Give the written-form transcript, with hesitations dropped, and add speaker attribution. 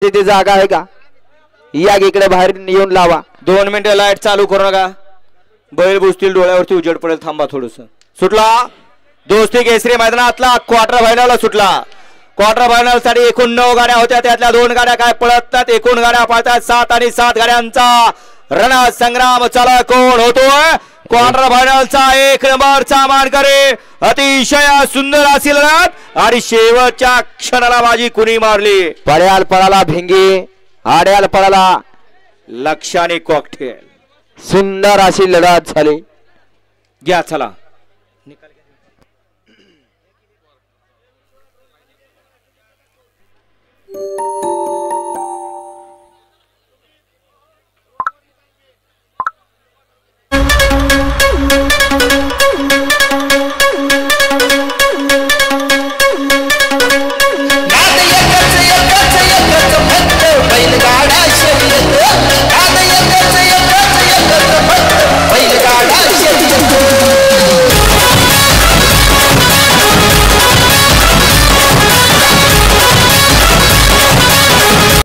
Speaker 1: तिथे जागा आहे का? या इकडे बाहेर येऊन लावा.
Speaker 2: 2 मिनिटं लाईट चालू करू नका. बैल बुजतील, डोळ्यावरती उजेड पडेल. थांबा थोडस. सुटला दोस्ती केसरी मैदानातला क्वार्टर फायनल सुटला. क्वार्टर फायनल साठी एकूण 9 गाड्या होत्या, त्यातल्या 2 गाड्या काय पळत नाहीत. एकूण गाड्या पळतात 7 आणि 7 गाड्यांचा रणा संग्राम चालू. कोण होतोय क्वार्टर फायनलचा 1 नंबरचा मानकरी? अतिशय सुंदर असेल लढत आणि शेवटच्या क्षणाला बाजी कुणी मारली?
Speaker 1: पळ्याल पळाला भिंगी, आड्याल पळाला
Speaker 2: लक्षाने कॉकटेल.
Speaker 1: सुंदर अशी लढत झाली.
Speaker 2: घ्या चला.